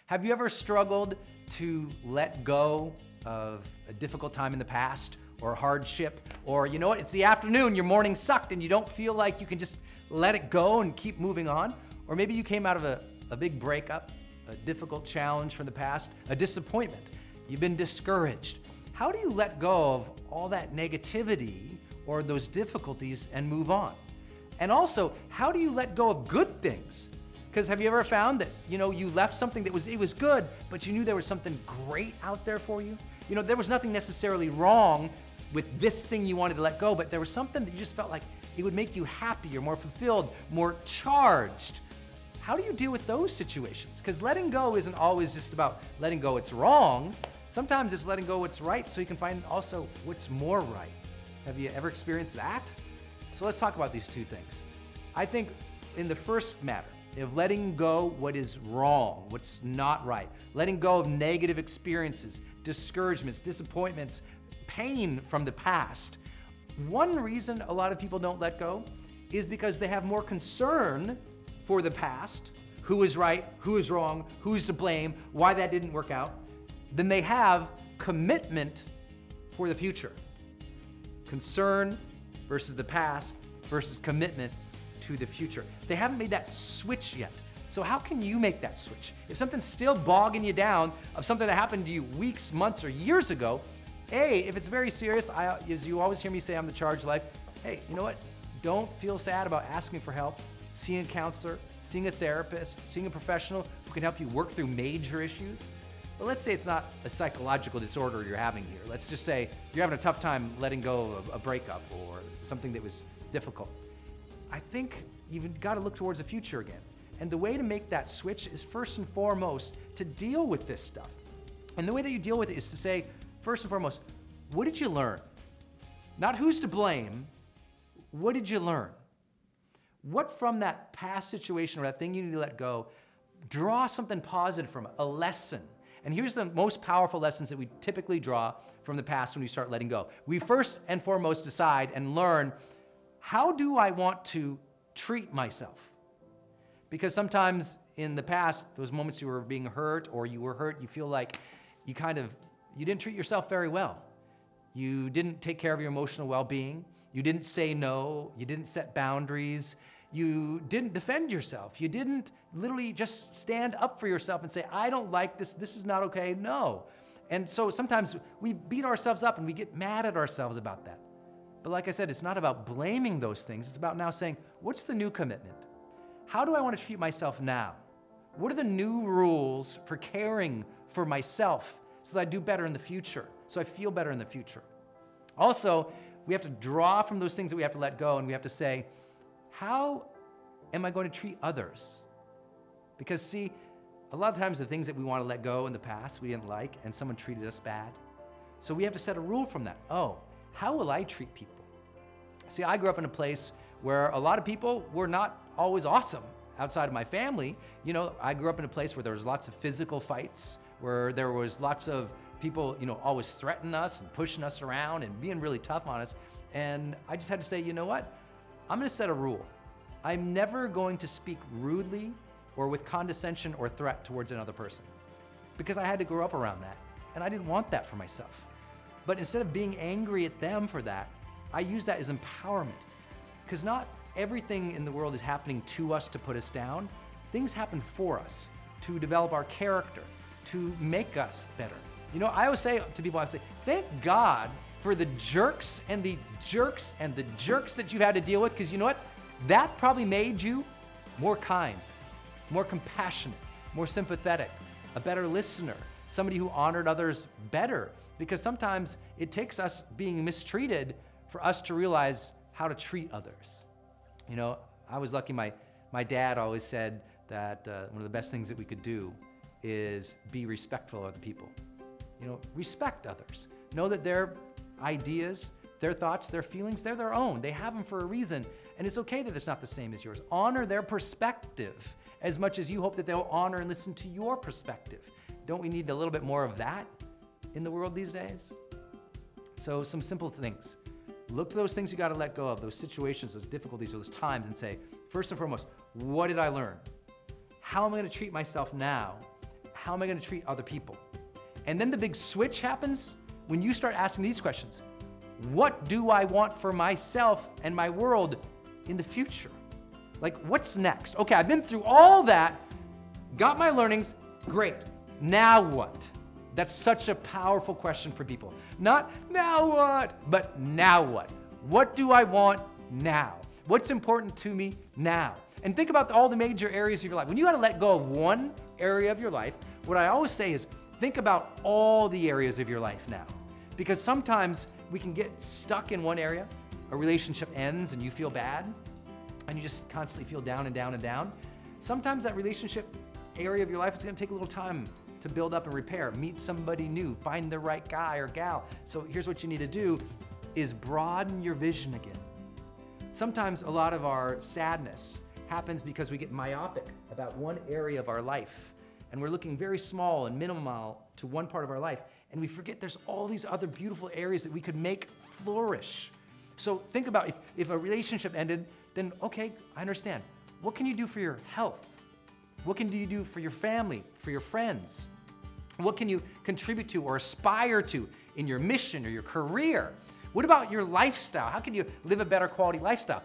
Have you ever struggled to let go of a difficult time in the past or a hardship? Or you know what, it's the afternoon, your morning sucked and you don't feel like you can just let it go and keep moving on? Or maybe you came out of a big breakup, a difficult challenge from the past, a disappointment. You've been discouraged. How do you let go of all that negativity or those difficulties and move on? And also, how do you let go of good things? Because have you ever found that, you left something that was good, but you knew there was something great out there for you? There was nothing necessarily wrong with this thing you wanted to let go, but there was something that you just felt like it would make you happier, more fulfilled, more charged. How do you deal with those situations? Because letting go isn't always just about letting go what's wrong. Sometimes it's letting go what's right so you can find also what's more right. Have you ever experienced that? So let's talk about these two things. I think in the first matter of letting go what is wrong, what's not right, letting go of negative experiences, discouragements, disappointments, pain from the past. One reason a lot of people don't let go is because they have more concern for the past, who is right, who is wrong, who's to blame, why that didn't work out, than they have commitment for the future. Concern versus the past versus commitment to the future. They haven't made that switch yet. So how can you make that switch? If something's still bogging you down of something that happened to you weeks, months, or years ago, if it's very serious, as you always hear me say, I'm the charged life. Hey, you know what? Don't feel sad about asking for help, seeing a counselor, seeing a therapist, seeing a professional who can help you work through major issues. But let's say it's not a psychological disorder you're having here. Let's just say you're having a tough time letting go of a breakup or something that was difficult. I think you've got to look towards the future again. And the way to make that switch is first and foremost to deal with this stuff. And the way that you deal with it is to say, first and foremost, what did you learn? Not who's to blame, what did you learn? What from that past situation or that thing you need to let go, draw something positive from it, a lesson. And here's the most powerful lessons that we typically draw from the past when we start letting go. We first and foremost decide and learn, how do I want to treat myself? Because sometimes in the past, those moments you were being hurt or you were hurt, you feel like you didn't treat yourself very well. You didn't take care of your emotional well-being. You didn't say no. You didn't set boundaries. You didn't defend yourself. You didn't literally just stand up for yourself and say, I don't like this. This is not okay. No. And so sometimes we beat ourselves up and we get mad at ourselves about that. But like I said, it's not about blaming those things. It's about now saying, what's the new commitment? How do I want to treat myself now? What are the new rules for caring for myself so that I do better in the future, so I feel better in the future? Also, we have to draw from those things that we have to let go, and we have to say, how am I going to treat others? Because see, a lot of times the things that we want to let go in the past we didn't like, and someone treated us bad. So we have to set a rule from that. How will I treat people? See, I grew up in a place where a lot of people were not always awesome outside of my family. I grew up in a place where there was lots of physical fights, where there was lots of people, always threatening us and pushing us around and being really tough on us. And I just had to say, you know what? I'm going to set a rule. I'm never going to speak rudely or with condescension or threat towards another person, because I had to grow up around that, and I didn't want that for myself. But instead of being angry at them for that, I use that as empowerment, because not everything in the world is happening to us to put us down. Things happen for us to develop our character, to make us better. I always say to people, thank God for the jerks and the jerks and the jerks that you had to deal with, because you know what? That probably made you more kind, more compassionate, more sympathetic, a better listener, somebody who honored others better, because sometimes it takes us being mistreated for us to realize how to treat others. I was lucky, my dad always said that one of the best things that we could do is be respectful of other people. Respect others. Know that their ideas, their thoughts, their feelings, they're their own. They have them for a reason, and it's okay that it's not the same as yours. Honor their perspective as much as you hope that they'll honor and listen to your perspective. Don't we need a little bit more of that in the world these days? So some simple things. Look to those things you got to let go of, those situations, those difficulties, those times, and say, first and foremost, what did I learn? How am I going to treat myself now? how am I going to treat other people? And then the big switch happens when you start asking these questions. What do I want for myself and my world in the future? Like, what's next? Okay, I've been through all that, got my learnings, great. Now what? That's such a powerful question for people. Not now what, but now what? What do I want now? What's important to me now? And think about all the major areas of your life. When you got to let go of one area of your life, what I always say is think about all the areas of your life now. Because sometimes we can get stuck in one area, a relationship ends and you feel bad, and you just constantly feel down and down and down. Sometimes that relationship area of your life is going to take a little time to build up and repair. Meet somebody new, find the right guy or gal. So here's what you need to do is broaden your vision again. Sometimes a lot of our sadness happens because we get myopic about one area of our life, and we're looking very small and minimal to one part of our life, and we forget there's all these other beautiful areas that we could make flourish. So think about if a relationship ended, then okay, I understand. What can you do for your health? What can you do for your family, for your friends? What can you contribute to or aspire to in your mission or your career? What about your lifestyle? How can you live a better quality lifestyle?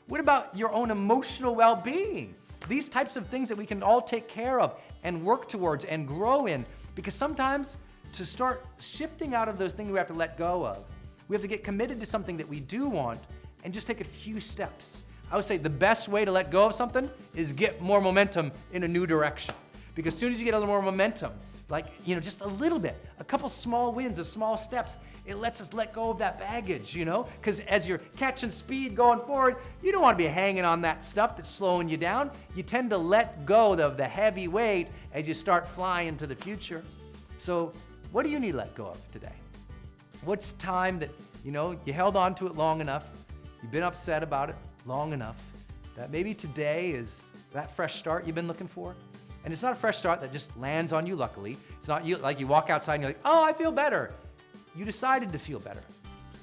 What about your own emotional well-being? These types of things that we can all take care of and work towards and grow in, because sometimes to start shifting out of those things we have to let go of, we have to get committed to something that we do want and just take a few steps. I would say the best way to let go of something is get more momentum in a new direction. Because as soon as you get a little more momentum, like, just a little bit, a couple small wins, a small steps, it lets us let go of that baggage, Because as you're catching speed going forward, you don't want to be hanging on that stuff that's slowing you down. You tend to let go of the heavy weight as you start flying to the future. So what do you need to let go of today? What's time that, you held on to it long enough, you've been upset about it long enough, that maybe today is that fresh start you've been looking for? And it's not a fresh start that just lands on you luckily. It's not like you walk outside and you're like, oh, I feel better. You decided to feel better.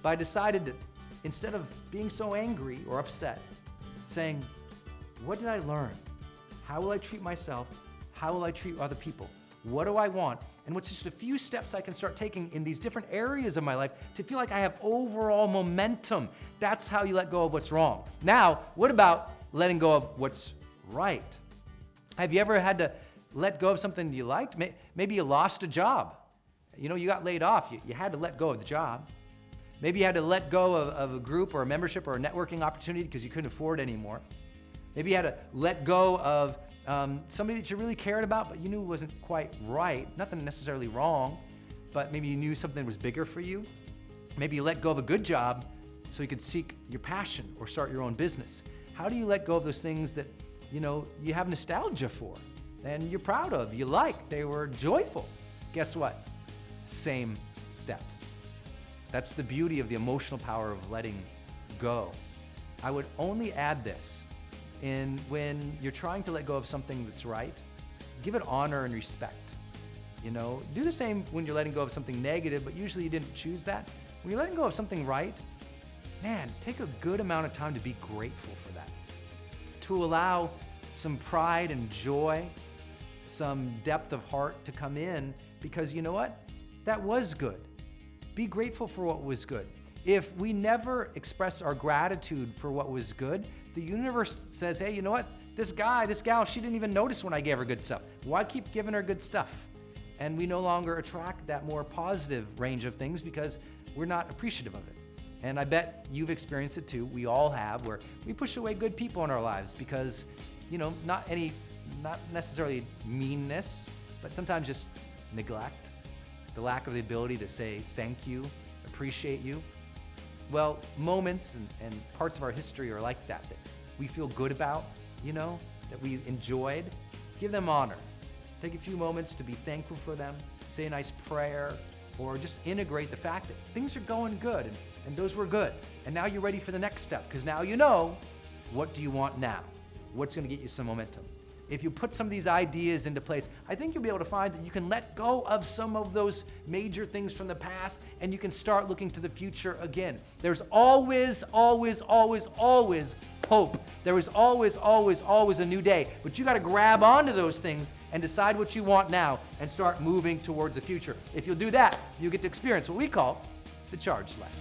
But I decided that instead of being so angry or upset, saying, what did I learn? How will I treat myself? How will I treat other people? What do I want? And what's just a few steps I can start taking in these different areas of my life to feel like I have overall momentum. That's how you let go of what's wrong. Now, what about letting go of what's right? Have you ever had to let go of something you liked? Maybe you lost a job. You got laid off. You had to let go of the job. Maybe you had to let go of a group or a membership or a networking opportunity because you couldn't afford it anymore. Maybe you had to let go of somebody that you really cared about, but you knew wasn't quite right. Nothing necessarily wrong, but maybe you knew something was bigger for you. Maybe you let go of a good job so you could seek your passion or start your own business. How do you let go of those things that you have nostalgia for and you're proud of, you like, they were joyful? Guess what? Same steps. That's the beauty of the emotional power of letting go. I would only add this. When you're trying to let go of something that's right, give it honor and respect. Do the same when you're letting go of something negative, but usually you didn't choose that. When you're letting go of something right, man, take a good amount of time to be grateful for that. To allow some pride and joy, some depth of heart to come in, because you know what? That was good. Be grateful for what was good. If we never express our gratitude for what was good, the universe says, hey, you know what? This guy, this gal, she didn't even notice when I gave her good stuff. Why keep giving her good stuff? And we no longer attract that more positive range of things because we're not appreciative of it. And I bet you've experienced it too. We all have, where we push away good people in our lives because, not necessarily meanness, but sometimes just neglect, the lack of the ability to say thank you, appreciate you. Well, moments and parts of our history are like that we feel good about, that we enjoyed. Give them honor. Take a few moments to be thankful for them, say a nice prayer, or just integrate the fact that things are going good and those were good. And now you're ready for the next step because now you know what do you want now? What's going to get you some momentum? if you put some of these ideas into place, I think you'll be able to find that you can let go of some of those major things from the past and you can start looking to the future again. There's always, always, always, always hope. There is always, always, always a new day. But you got to grab onto those things and decide what you want now and start moving towards the future. If you'll do that, you'll get to experience what we call the charged life.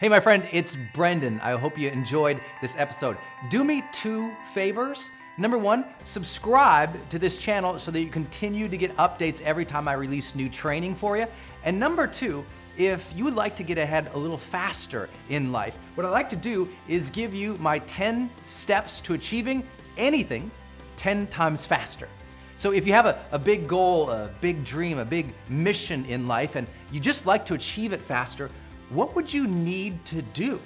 Hey, my friend, it's Brendon. I hope you enjoyed this episode. Do me 2 favors. Number 1, subscribe to this channel so that you continue to get updates every time I release new training for you. And number 2, if you would like to get ahead a little faster in life, what I'd like to do is give you my 10 steps to achieving anything 10 times faster. So if you have a big goal, a big dream, a big mission in life, and you just like to achieve it faster, what would you need to do?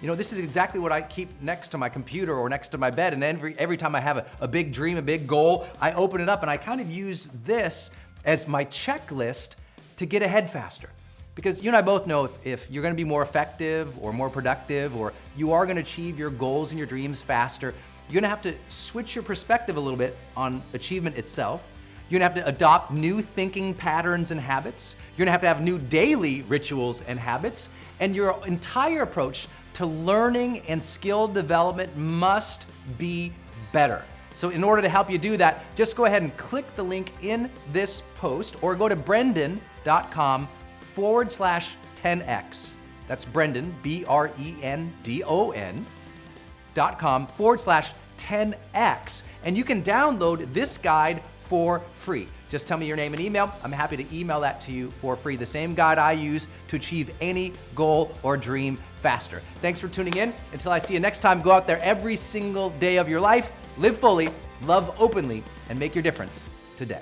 You know, this is exactly what I keep next to my computer or next to my bed, and every time I have a big dream, a big goal, I open it up and I kind of use this as my checklist to get ahead faster. Because you and I both know if you're gonna be more effective or more productive, or you are gonna achieve your goals and your dreams faster, you're gonna have to switch your perspective a little bit on achievement itself. You're gonna have to adopt new thinking patterns and habits. You're gonna have new daily rituals and habits. And your entire approach to learning and skill development must be better. So in order to help you do that, just go ahead and click the link in this post or go to brendon.com/10x. That's Brendon, BRENDON.com/10x. And you can download this guide for free. Just tell me your name and email. I'm happy to email that to you for free. The same guide I use to achieve any goal or dream faster. Thanks for tuning in. Until I see you next time, go out there every single day of your life, live fully, love openly, and make your difference today.